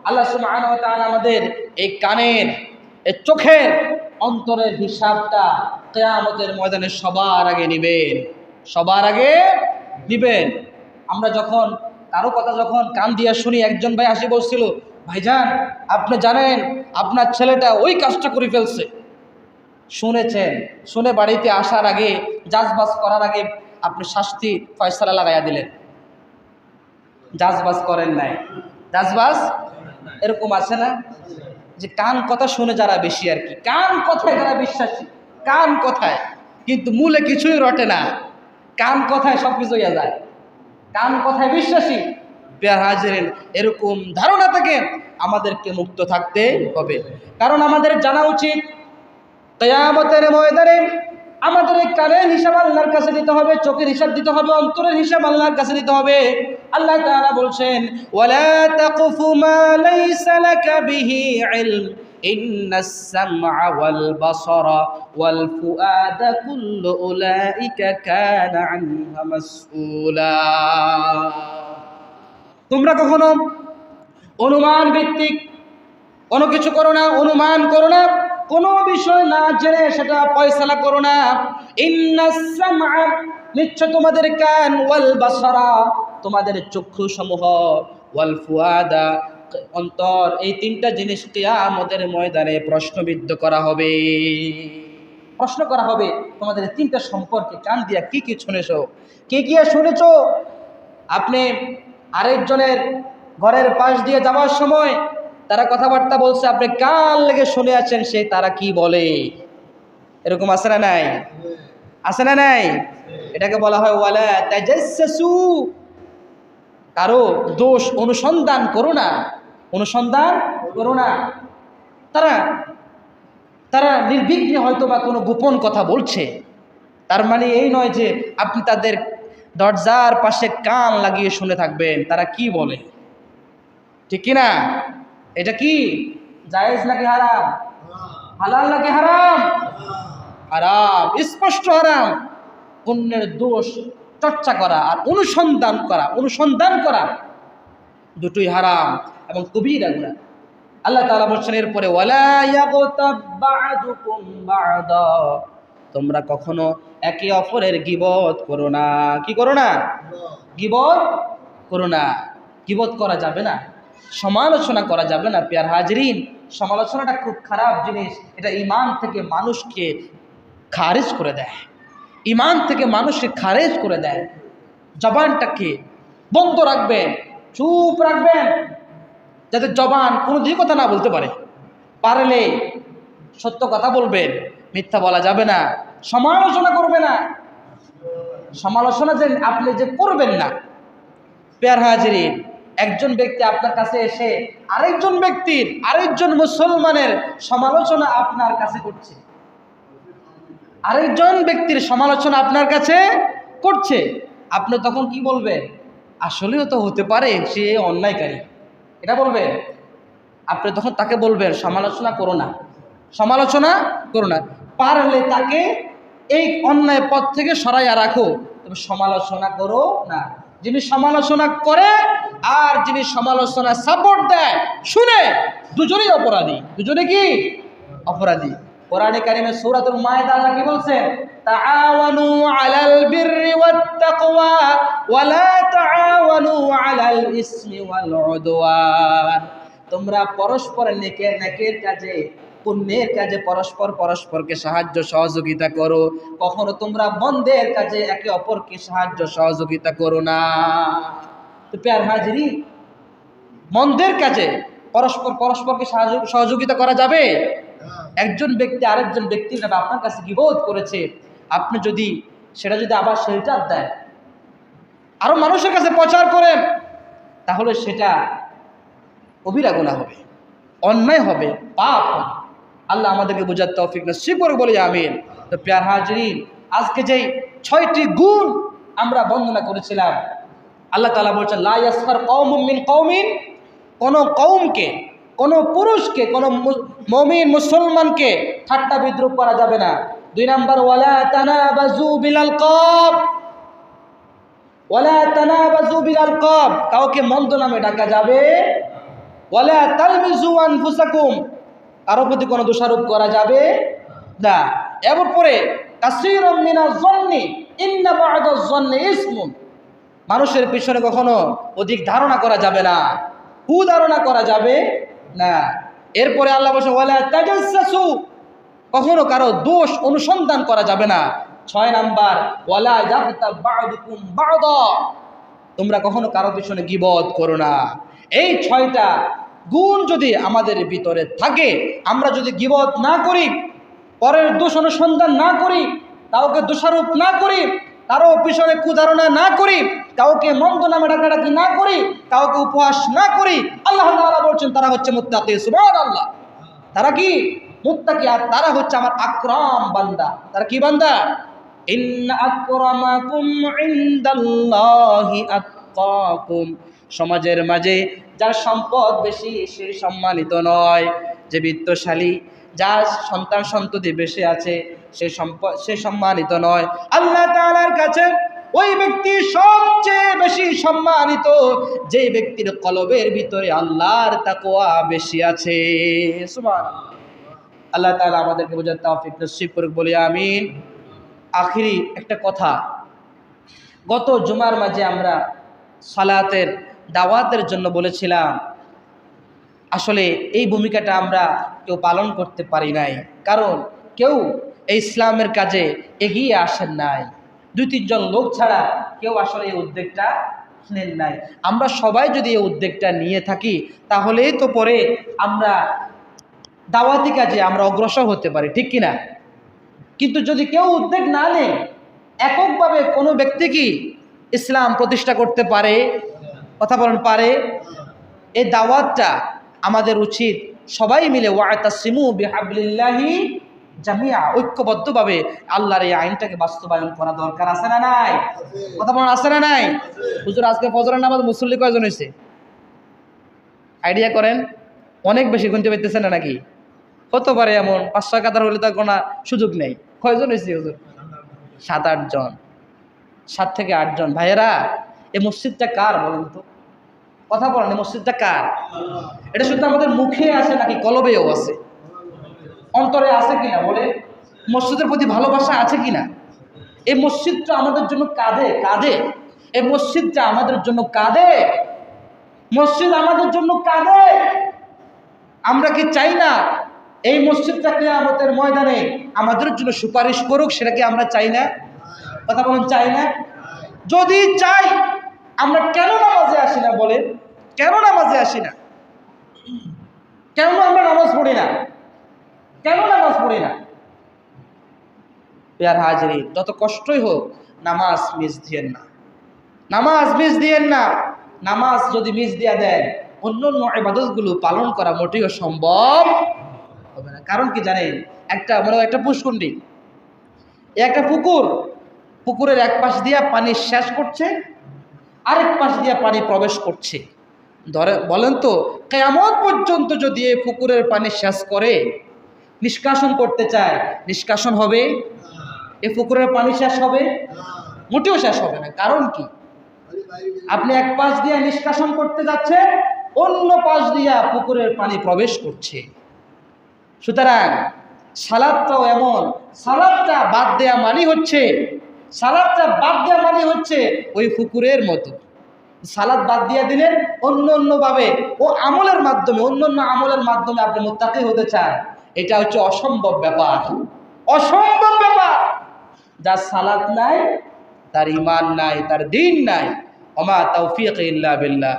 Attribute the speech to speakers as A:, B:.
A: আল্লাহ সুবহানাহু ওয়া তাআলা আমাদের এই কানের, এই চোখের, অন্তরের হিসাবটা কিয়ামতের ময়দানে সবার আগে নেবেন, সবার আগে নেবেন। আমরা যখন কারো কথা যখন কান দিয়ে শুনি, একজন ভাই আসি বলছিল, ভাইজান আপনি জানেন আপনার ছেলেটা ওই কাজটা করে ফেলছে। শুনেছেন, শুনে বাড়িতে আসার আগে, জাজবাজ করার আগে আপনি শাস্তি ফয়সালা লাগাইয়া দিলেন, জাজবাজ করেন নাই। জাজবাজ এরকম আছে না, যে কান কথা শুনে যারা বেশি আর কি, কান কথায় যারা বিশ্বাসী, কান কথায়, কিন্তু মূলে কিছুই রটে না। কান কথায় সব কিছু হইয়া যায়, কান কথায় বিশ্বাসী। প্রিয় হাজিরিন, এরকম ধারণা থেকে আমাদেরকে মুক্ত থাকতে হবে। কারণ আমাদের জানা উচিত কিয়ামতের ময়দানে আমাদের এই কানের হিসাব আল্লাহর কাছে দিতে হবে, চোখের হিসাব দিতে হবে, অন্তরের হিসাব আল্লাহর কাছে দিতে হবে। আল্লাহ তাআলা বলছেন, ওয়ালা তাকফু মা লাইসা লাকা বিহি ইলম ইন্নাস সামআ ওয়াল বাসারা ওয়াল ফুআদা কুল্লু উলাইকা কানা আনহা মাসউলা। তোমরা কখনো অনুমান ভিত্তিক কোনো কিছু করো না, অনুমান করো না, কোনো বিষয় না জেনে সেটা ফয়সালা করো না। ইন্নাস সামআ, নিশ্চয় তোমাদের কান, ওয়াল বাসারা, তোমাদের চক্ষু সমূহ, ওয়াল ফুআদা, অন্তর, এই তিনটা জিনিস কিয়ামতের ময়দানে প্রশ্নবিদ্ধ করা হবে। প্রশ্ন করা হবে তোমাদের তিনটা সম্পর্কে, কান দিয়া কি কি শুনেছো, কি কি শুনেছো। আপনি আরেকজনের ঘরের পাশ দিয়ে যাওয়ার সময় তারা কথাবার্তা বলছে, আপনি কান লেগে শুনে আছেন সে তারা কি বলে। এরকম আছে না নাই, আছে না নাই? এটাকে বলা হয় ওয়ালা তাজাসসু, কারো দোষ অনুসন্ধান করো না, অনুসন্ধান করো না। তারা তারা নির্বিঘ্নে হয়তো বা কোনো গোপন কথা বলছে, তার মানে এই নয় যে আপনি তাদের দরজার পাশে কান লাগিয়ে শুনে থাকবেন তারা কি বলে, ঠিক কিনা? এটা কি জায়েজ নাকি হারাম? হালাল নাকি হারাম? হারাম, স্পষ্ট হারাম। অন্যের দোষ চর্চা করা আর অনুসন্ধান করা দুটোই হারাম এবং কবিরা গুনাহ। আল্লাহ তাআলা বলছেন এরপরে, ওয়ালা ইয়াগতাব বা'দুকুম বা'দা, তোমরা কখনো একে অপরের গীবত করো না। কি করো না? গীবত করো না। গীবত করা যাবে না, সমালোচনা করা যাবে না। প্রিয় হাজিরিন, সমালোচনাটা খুব খারাপ জিনিস। এটা ঈমান থেকে মানুষকে খারিজ করে দেয়, ঈমান থেকে মানুষকে খারিজ করে দেয়। জবানটাকে বন্ধ রাখবেন, চুপ রাখবেন, যাতে জবান কোনো দিকে কথা না বলতে পারে। পারলে সত্য কথা বলবেন, মিথ্যা বলা যাবে না। সমালোচনা করবে না, সমালোচনা যে আপনি যে করবেন না। প্রিয় হাজিরিন, একজন ব্যক্তি আপনার কাছে এসে আরেকজন মুসলমানের সমালোচনা আপনার কাছে করছে, আরেকজন ব্যক্তির সমালোচনা আপনার কাছে করছে, আপনি তখন কি বলবেন? আসলেও তো হতে পারে সে অন্যায়কারী, এটা বলবেন। আপনি তখন তাকে বলবেন সমালোচনা করো না, সমালোচনা করো না। পারলে তাকে এই অন্যায় পথ থেকে সরাইয়া রাখো, তবে সমালোচনা করো না। যিনি সমালোচনা করে আর যিনি সমালোচনা সাপোর্ট দেয়, শুনে, দুজনেই অপরাধী। দুজনে কি অপরাধী? কোরআনে কারিমে সূরাতুল মায়েদা আল্লাহ কি বলছেন? তাআওয়ানু আলাল বিররি ওয়াত তাকওয়া ওয়া লা তাআওয়ানু আলাল ইসমি ওয়াল উদওয়ান। তোমরা পরস্পর নেকের কাজে, পুণ্যের কাজে পরস্পরকে সাহায্য সহযোগিতা করো, কখনো তোমরা মন্দের কাজে একে অপরকে সাহায্য সহযোগিতা করো না। তো প্রিয় হাজিরিন, মন্দের কাজে পরস্পরকে সহযোগিতা করা যাবে? একজন ব্যক্তি আরেকজন ব্যক্তির নামে আপনার কাছে গীবত করেছে, আপনি যদি সেটা আবার শেল্টার দেন, আরো মানুষের কাছে প্রচার করেন, তাহলে সেটা কবিরা গুনাহ হবে, অন্যায় হবে, পাপ হবে। আল্লাহ আমাদেরকে বোঝার তৌফিক নসিব করে বলে আমিন। তো প্রিয় হাজিরিন, আজকে যেই 6টি গুণ আমরা বর্ণনা করেছিলাম, আল্লাহ তাআলা বলছেন লা ইয়াসখার কওমুম মিন কওমিন, কোন কওমকে, কোন পুরুষকে, কোন মুমিন মুসলমানকে ঠাট্টা বিদ্রুপ করা যাবে না। 2 নাম্বার, ওয়ালা তানাবাজু বিল আলকাব, ওয়ালা তানাবাজু বিল আলকাব, কাউকে মন্দ নামে ডাকা যাবে ওয়ালা তালমিজু আনফুসাকুম, কারো প্রতি কোনো দোষারোপ করা যাবে না। এরপরে কাসীরুম মিনাজ যন্নি ইন্না বা'দাজ যন্নি ইসমুন, মানুষের পিছনে কখনো অধিক ধারণা করা যাবে না, কুধারণা করা যাবে না। এরপরে আল্লাহ বলছে ওয়ালা তাজাসসু, কখনো কারো দোষ অনুসন্ধান করা যাবে না। 6 নাম্বার ওয়ালা ইয়াগতাব বা'দুকুম বা'দা, তোমরা কখনো কারো পিছনে গীবত করো না। এই 6টা গুণ যদি আমাদের ভিতরে থাকে, আমরা যদি গীবত না করি, পরের দোষ অনুসন্ধান না করি, কাউকে দোষারোপ না করি, কারো পিছনে কুধারণা না করি, কাউকে মন্দ নামে ডাকাডাকি না করি, কাউকে উপহাস না করি, আল্লাহ তাআলা বলছেন তারা হচ্ছে মুত্তাকি। সুবহানাল্লাহ, তারা কি মুত্তাকি, আর তারা হচ্ছে আমার আকরাম বান্দা। তারা কি বান্দা? ইন্না আকরামাকুম ইনদাল্লাহি আতকাকুম, সমাজের মাঝে যার সম্পদ বেশি সে সম্মানিত নয়, যে বিত্তশালী, যার সন্তান সন্ততি বেশি আছে সে সম্মানিত নয়। আল্লাহ তাআলার কাছে ওই ব্যক্তি সবচেয়ে বেশি সম্মানিত যে ব্যক্তির কলবের ভিতরে আল্লাহর তাকওয়া বেশি আছে। সুবহানাল্লাহ। আল্লাহ তাআলা আমাদেরকে বোঝার তৌফিক নসিব করুক, বলি আমিন। আখিরি একটা কথা, গত জুমার মাঝে আমরা সালাতের দাওয়াতের জন্য বলেছিলাম, আসলে এই ভূমিকাটা আমরা কেউ পালন করতে পারি নাই, কারণ কেউ এই ইসলামের কাজে এগিয়ে আসেন নাই। 2-3 জন লোক ছাড়া কেউ আসলে এই উদ্যোগটা নেন নাই। আমরা সবাই যদি এই উদ্যোগটা নিয়ে থাকি, তাহলেই তো পরে আমরা দাওয়াতি কাজে আমরা অগ্রসর হতে পারি, ঠিক কিনা? কিন্তু যদি কেউ উদ্যোগ না নেয়, এককভাবে কোনো ব্যক্তি কি ইসলাম প্রতিষ্ঠা করতে পারে? কথা বলেন, পারে? এই দাওয়াতটা আমাদের উচিত সবাই মিলে ওয়াতাসিমু বিহাবলিল্লাহি জামিআ, ঐক্যবদ্ধভাবে আল্লাহর এই আইনটাকে বাস্তবায়ন করা দরকার, আছে না নাই? কথা বলেন, আছে না নাই? হুজুর আজকে ফজরের নামাজ মুসল্লি কয়জন হয়েছে আইডিয়া করেন? অনেক বেশি গুনতে পারতেছে না নাকি? হতে পারে এমন 5-6 কাতার হলে তার কোনো সুযোগ নেই। কয়জন হয়েছে হুজুর? 7-8 জন, 7 থেকে 8 জন। ভাইয়েরা, এই মসজিদটা কার বলেন তো? কথা বলেন, এই মসজিদটা কার? এটা শুধু আমাদের মুখে আছে নাকি কলবেও আছে? অন্তরে আছে কিনা বলে? মসজিদের প্রতি ভালোবাসা আছে কিনা? এই মসজিদটা আমাদের জন্য কাঁদে, কাঁদে। এই মসজিদটা আমাদের জন্য কাঁদে, মসজিদ আমাদের জন্য কাঁদে। আমরা কি চাই না এই মসজিদটা কিয়ামতের ময়দানে আমাদের জন্য সুপারিশ করুক? সেটা কি আমরা চাই না? কথা বলুন, চাই না? যদি চাই, আমরা কেন নামাজে আসি না বলেন? কেন নামাজে আসি না? কেন আমরা নামাজ পড়ি না? কেন নামাজ পড়ি না? প্রিয় হাজিরিন, যত কষ্টই হোক নামাজ মিস দিয়েন না, নামাজ মিস দিয়েন না। নামাজ যদি মিস দিয়া দেন, অন্য ইবাদতগুলো পালন করা মোটেও সম্ভব হবে না। কারণ কি জানেন? একটা পুষ্কুণ্ডি, একটা পুকুর, পুকুরের এক পাশ দিয়া পানি শেষ করছে, আরেক পাশ দিয়া পানি প্রবেশ করছে। বলেন তো, কিয়ামত পর্যন্ত যদি এই পুকুরের পানি শেষ করে নিষ্কাশন করতে চায়, নিষ্কাশন হবে? এই পুকুরের পানি শেষ হবে? মোটেও শেষ হবে না। কারণ কি? আপনি এক পাশ দিয়ে নিষ্কাশন করতে যাচ্ছেন, অন্য পাশ দিয়া পুকুরের পানি প্রবেশ করছে। সুতরাং সালাতটাও এমন, সালাতটা বাদ দেয়া মানে হচ্ছে ওই পুকুরের মতো। সালাত বাদ দিয়ে দিলেন, অন্যভাবে ও আমলের মাধ্যমে, অন্য আমলের মাধ্যমে আপনি মুত্তাকি হতে চান, এটা হচ্ছে অসম্ভব ব্যাপার, অসম্ভব ব্যাপার। যার সালাত নাই, তার ঈমান নাই, তার দ্বীন নাই। ওমা তাওফীক ইল্লা বিল্লাহ।